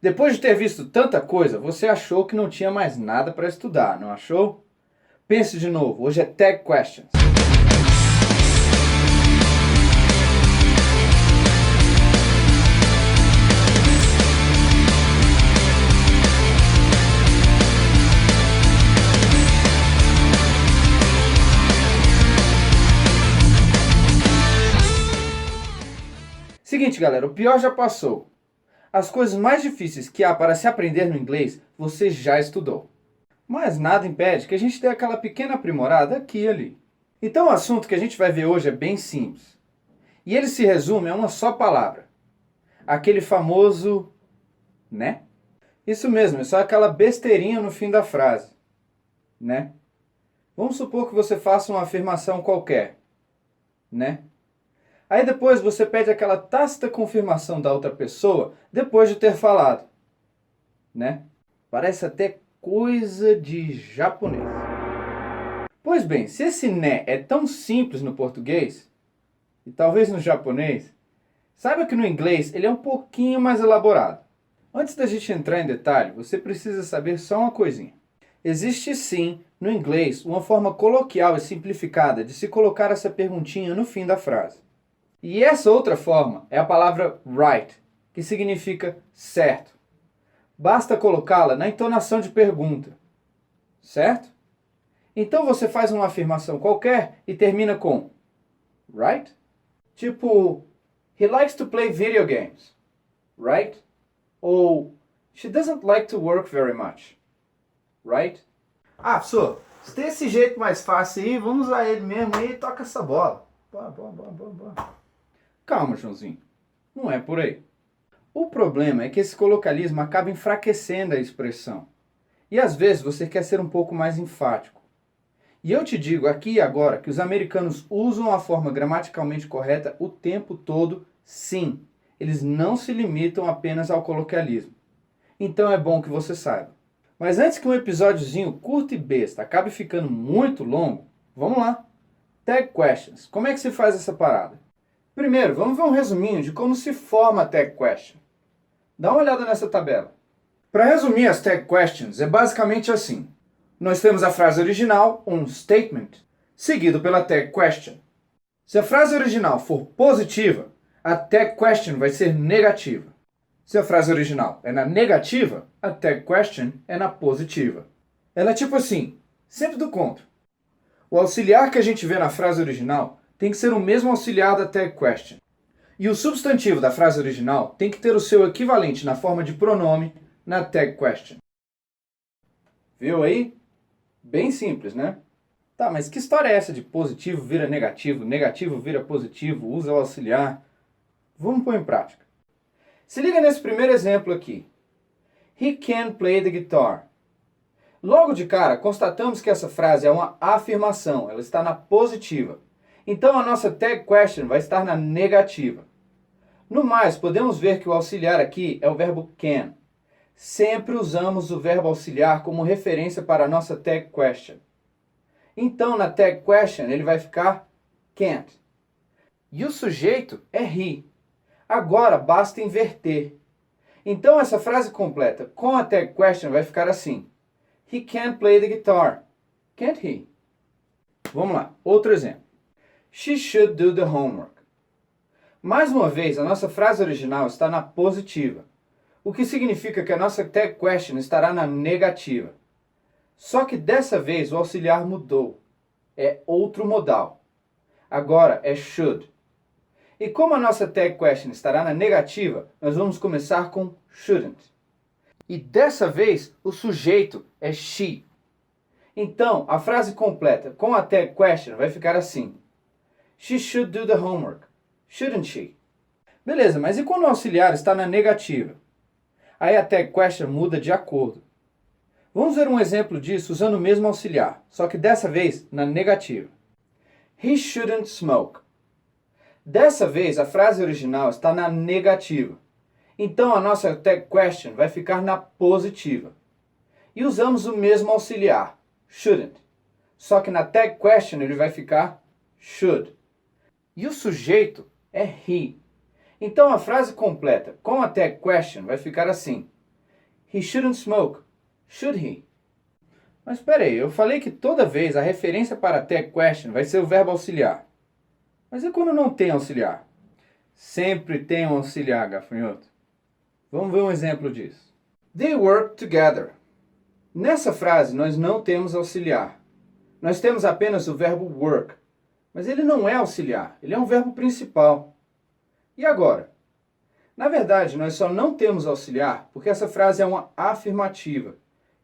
Depois de ter visto tanta coisa, você achou que não tinha mais nada para estudar, não achou? Pense de novo, hoje é Tag Questions. Seguinte, galera, o pior já passou. As coisas mais difíceis que há para se aprender no inglês, você já estudou. Mas nada impede que a gente dê aquela pequena aprimorada aqui e ali. Então o assunto que a gente vai ver hoje é bem simples. E ele se resume a uma só palavra. Aquele famoso né? Isso mesmo, é só aquela besteirinha no fim da frase. Né? Vamos supor que você faça uma afirmação qualquer. Né? Aí depois você pede aquela tácita confirmação da outra pessoa depois de ter falado. Né? Parece até coisa de japonês. Pois bem, se esse né é tão simples no português, e talvez no japonês, saiba que no inglês ele é um pouquinho mais elaborado. Antes da gente entrar em detalhe, você precisa saber só uma coisinha. Existe sim, no inglês, uma forma coloquial e simplificada de se colocar essa perguntinha no fim da frase. E essa outra forma é a palavra right, que significa certo. Basta colocá-la na entonação de pergunta. Certo? Então você faz uma afirmação qualquer e termina com right? Tipo, he likes to play video games. Right? Ou she doesn't like to work very much. Right? Ah, professor, se tem esse jeito mais fácil aí, vamos usar ele mesmo aí e toca essa bola. Bora. Calma, Joãozinho. Não é por aí. O problema é que esse colocalismo acaba enfraquecendo a expressão. E às vezes você quer ser um pouco mais enfático. E eu te digo aqui e agora que os americanos usam a forma gramaticalmente correta o tempo todo, sim. Eles não se limitam apenas ao coloquialismo. Então é bom que você saiba. Mas antes que um episódiozinho curto e besta acabe ficando muito longo, vamos lá. Tag Questions. Como é que se faz essa parada? Primeiro, vamos ver um resuminho de como se forma a Tag Question. Dá uma olhada nessa tabela. Para resumir as Tag Questions, é basicamente assim. Nós temos a frase original, um statement, seguido pela Tag Question. Se a frase original for positiva, a Tag Question vai ser negativa. Se a frase original é na negativa, a Tag Question é na positiva. Ela é tipo assim, sempre do contra. O auxiliar que a gente vê na frase original tem que ser o mesmo auxiliar da Tag Question. E o substantivo da frase original tem que ter o seu equivalente na forma de pronome na Tag Question. Viu aí? Bem simples, né? Tá, mas que história é essa de positivo vira negativo, negativo vira positivo, usa o auxiliar? Vamos pôr em prática. Se liga nesse primeiro exemplo aqui. He can play the guitar. Logo de cara, constatamos que essa frase é uma afirmação, ela está na positiva. Então a nossa Tag Question vai estar na negativa. No mais, podemos ver que o auxiliar aqui é o verbo can. Sempre usamos o verbo auxiliar como referência para a nossa Tag Question. Então na Tag Question ele vai ficar can't. E o sujeito é he. Agora basta inverter. Então essa frase completa com a Tag Question vai ficar assim. He can't play the guitar. Can't he? Vamos lá, outro exemplo. She should do the homework. Mais uma vez, a nossa frase original está na positiva, o que significa que a nossa Tag Question estará na negativa. Só que dessa vez o auxiliar mudou. É outro modal. Agora é should. E como a nossa Tag Question estará na negativa, nós vamos começar com shouldn't. E dessa vez o sujeito é she. Então a frase completa com a Tag Question vai ficar assim. She should do the homework. Shouldn't she? Beleza, mas e quando o auxiliar está na negativa? Aí a Tag Question muda de acordo. Vamos ver um exemplo disso usando o mesmo auxiliar, só que dessa vez na negativa. He shouldn't smoke. Dessa vez a frase original está na negativa. Então a nossa Tag Question vai ficar na positiva. E usamos o mesmo auxiliar, shouldn't. Só que na Tag Question ele vai ficar should. E o sujeito é he. Então a frase completa com a Tag Question vai ficar assim. He shouldn't smoke. Should he? Mas espera aí, eu falei que toda vez a referência para tag question vai ser o verbo auxiliar. Mas e quando não tem auxiliar? Sempre tem um auxiliar, gafanhoto. Vamos ver um exemplo disso. They work together. Nessa frase nós não temos auxiliar. Nós temos apenas o verbo work. Mas ele não é auxiliar, ele é um verbo principal. E agora? Na verdade, nós só não temos auxiliar porque essa frase é uma afirmativa.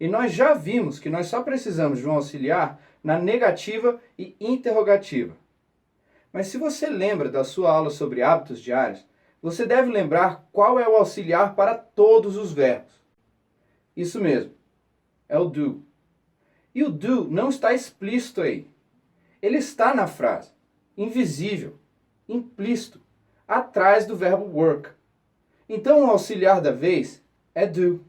E nós já vimos que nós só precisamos de um auxiliar na negativa e interrogativa. Mas se você lembra da sua aula sobre hábitos diários, você deve lembrar qual é o auxiliar para todos os verbos. Isso mesmo, é o do. E o do não está explícito aí. Ele está na frase, invisível, implícito, atrás do verbo work. Então o auxiliar da vez é do.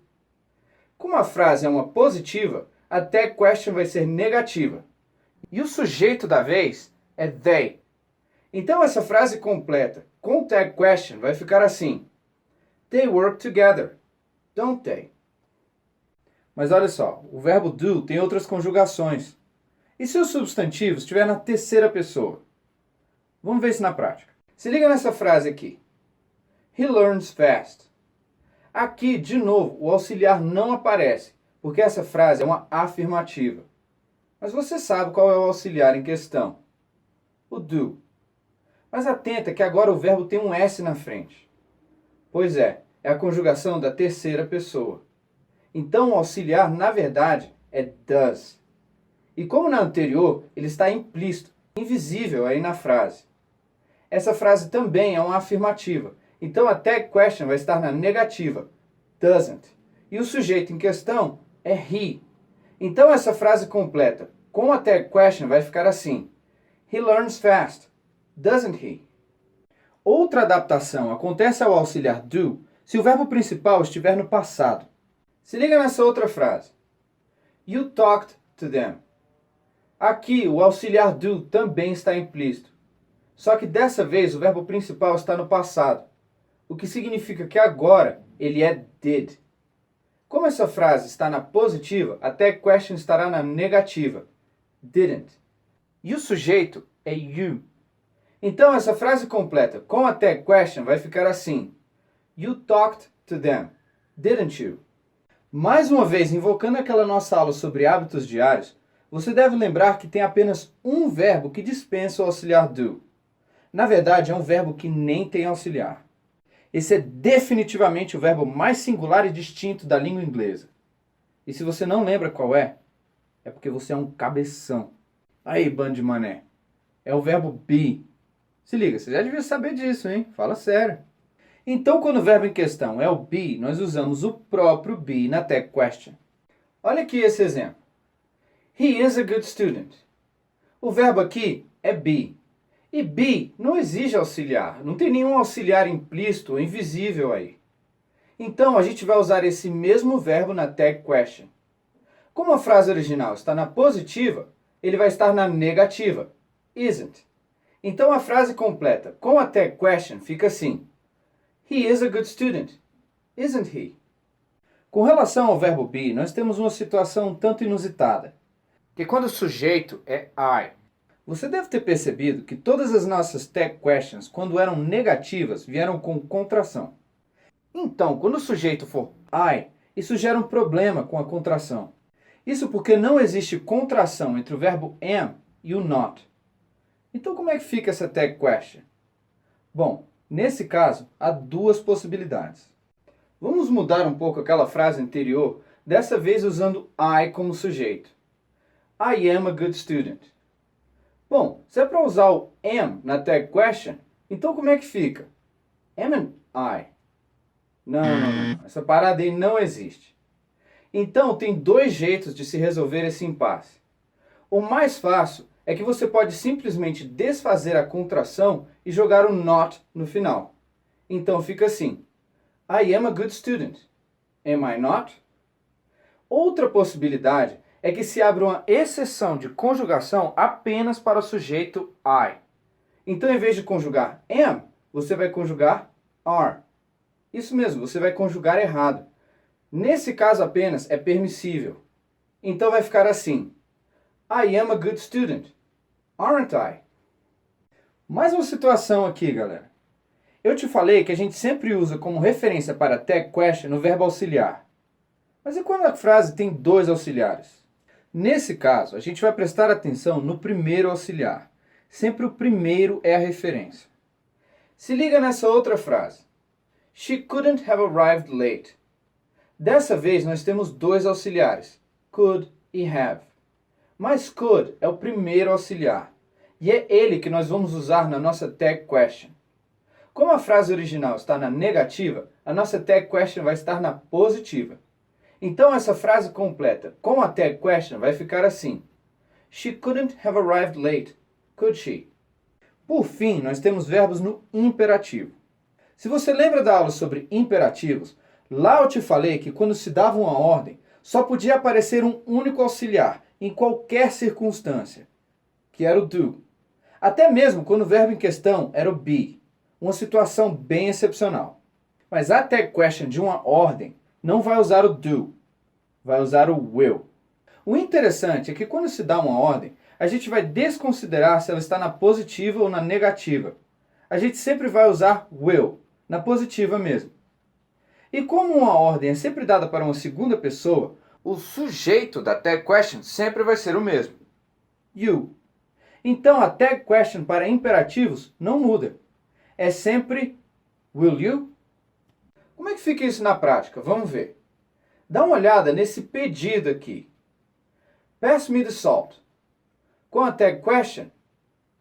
Como a frase é uma positiva, a tag question vai ser negativa. E o sujeito da vez é they. Então essa frase completa com tag question vai ficar assim: They work together, don't they? Mas olha só, o verbo do tem outras conjugações. E se o substantivo estiver na terceira pessoa? Vamos ver isso na prática. Se liga nessa frase aqui. He learns fast. Aqui, de novo, o auxiliar não aparece, porque essa frase é uma afirmativa. Mas você sabe qual é o auxiliar em questão. O do. Mas atenta que agora o verbo tem um S na frente. Pois é a conjugação da terceira pessoa. Então o auxiliar, na verdade, é does. E como na anterior, ele está implícito, invisível aí na frase. Essa frase também é uma afirmativa. Então a tag question vai estar na negativa, doesn't. E o sujeito em questão é he. Então essa frase completa com a tag question vai ficar assim: He learns fast, doesn't he? Outra adaptação acontece ao auxiliar do se o verbo principal estiver no passado. Se liga nessa outra frase. You talked to them. Aqui o auxiliar do também está implícito. Só que dessa vez o verbo principal está no passado. O que significa que agora ele é did. Como essa frase está na positiva, a tag question estará na negativa, didn't. E o sujeito é you. Então essa frase completa com a tag question vai ficar assim: You talked to them, didn't you? Mais uma vez, invocando aquela nossa aula sobre hábitos diários, você deve lembrar que tem apenas um verbo que dispensa o auxiliar do. Na verdade, é um verbo que nem tem auxiliar. Esse é definitivamente o verbo mais singular e distinto da língua inglesa. E se você não lembra qual é porque você é um cabeção. Aí, bando de mané. É o verbo be. Se liga, você já devia saber disso, hein? Fala sério. Então, quando o verbo em questão é o be, nós usamos o próprio be na tag question. Olha aqui esse exemplo. He is a good student. O verbo aqui é be. E be não exige auxiliar, não tem nenhum auxiliar implícito ou invisível aí. Então a gente vai usar esse mesmo verbo na tag question. Como a frase original está na positiva, ele vai estar na negativa, isn't. Então a frase completa com a tag question fica assim: He is a good student, isn't he? Com relação ao verbo be, nós temos uma situação um tanto inusitada, que quando o sujeito é I. Você deve ter percebido que todas as nossas tag questions, quando eram negativas, vieram com contração. Então, quando o sujeito for I, isso gera um problema com a contração. Isso porque não existe contração entre o verbo am e o not. Então, como é que fica essa tag question? Bom, nesse caso, há duas possibilidades. Vamos mudar um pouco aquela frase anterior, dessa vez usando I como sujeito. I am a good student. Bom, se é para usar o am na tag question, então como é que fica? Amn't I? Não. Essa parada aí não existe. Então, tem dois jeitos de se resolver esse impasse. O mais fácil é que você pode simplesmente desfazer a contração e jogar o not no final. Então fica assim: I am a good student. Am I not? Outra possibilidade é que se abra uma exceção de conjugação apenas para o sujeito I. Então, em vez de conjugar am, você vai conjugar are. Isso mesmo, você vai conjugar errado. Nesse caso apenas é permissível. Então vai ficar assim: I am a good student, aren't I? Mais uma situação aqui, galera. Eu te falei que a gente sempre usa como referência para tag question o verbo auxiliar. Mas e quando a frase tem dois auxiliares? Nesse caso, a gente vai prestar atenção no primeiro auxiliar. Sempre o primeiro é a referência. Se liga nessa outra frase. She couldn't have arrived late. Dessa vez nós temos dois auxiliares, could e have. Mas could é o primeiro auxiliar. E é ele que nós vamos usar na nossa tag question. Como a frase original está na negativa, a nossa tag question vai estar na positiva. Então essa frase completa com a tag question vai ficar assim: She couldn't have arrived late, could she? Por fim, nós temos verbos no imperativo. Se você lembra da aula sobre imperativos, lá eu te falei que quando se dava uma ordem, só podia aparecer um único auxiliar em qualquer circunstância, que era o do. Até mesmo quando o verbo em questão era o be, uma situação bem excepcional. Mas a tag question de uma ordem não vai usar o do, vai usar o will. O interessante é que quando se dá uma ordem, a gente vai desconsiderar se ela está na positiva ou na negativa. A gente sempre vai usar will, na positiva mesmo. E como uma ordem é sempre dada para uma segunda pessoa, o sujeito da tag question sempre vai ser o mesmo, you. Então a tag question para imperativos não muda. É sempre will you? Como é que fica isso na prática? Vamos ver. Dá uma olhada nesse pedido aqui. Pass me the salt. Com a tag question,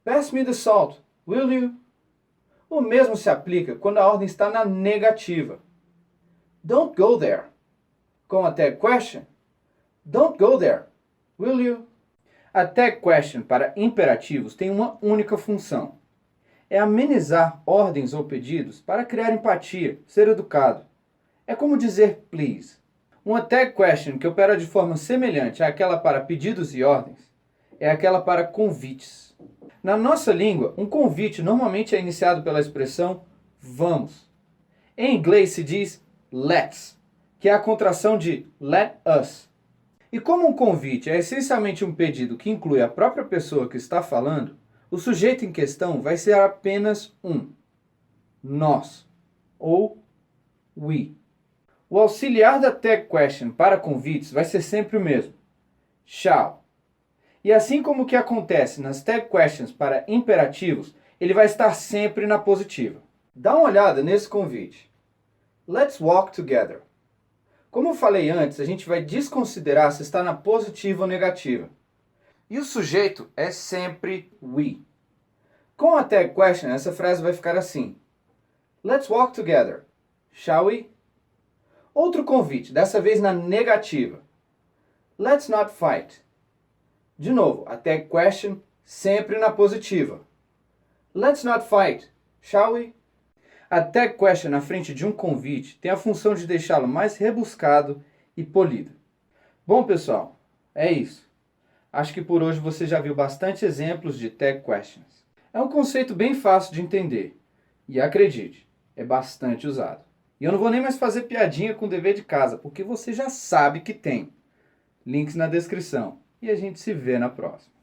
pass me the salt, will you? O mesmo se aplica quando a ordem está na negativa. Don't go there. Com a tag question, don't go there, will you? A tag question para imperativos tem uma única função. É amenizar ordens ou pedidos para criar empatia, ser educado. É como dizer please. Uma tag question que opera de forma semelhante àquela para pedidos e ordens é aquela para convites. Na nossa língua, um convite normalmente é iniciado pela expressão vamos. Em inglês se diz let's, que é a contração de let us. E como um convite é essencialmente um pedido que inclui a própria pessoa que está falando, o sujeito em questão vai ser apenas um, nós, ou we. O auxiliar da tag question para convites vai ser sempre o mesmo, shall. E assim como o que acontece nas tag questions para imperativos, ele vai estar sempre na positiva. Dá uma olhada nesse convite. Let's walk together. Como eu falei antes, a gente vai desconsiderar se está na positiva ou negativa. E o sujeito é sempre we. Com a tag question, essa frase vai ficar assim: Let's walk together. Shall we? Outro convite, dessa vez na negativa. Let's not fight. De novo, a tag question sempre na positiva. Let's not fight, shall we? A tag question na frente de um convite tem a função de deixá-lo mais rebuscado e polido. Bom, pessoal, é isso. Acho que por hoje você já viu bastante exemplos de tag questions. É um conceito bem fácil de entender. E acredite, é bastante usado. E eu não vou nem mais fazer piadinha com o dever de casa, porque você já sabe que tem. Links na descrição. E a gente se vê na próxima.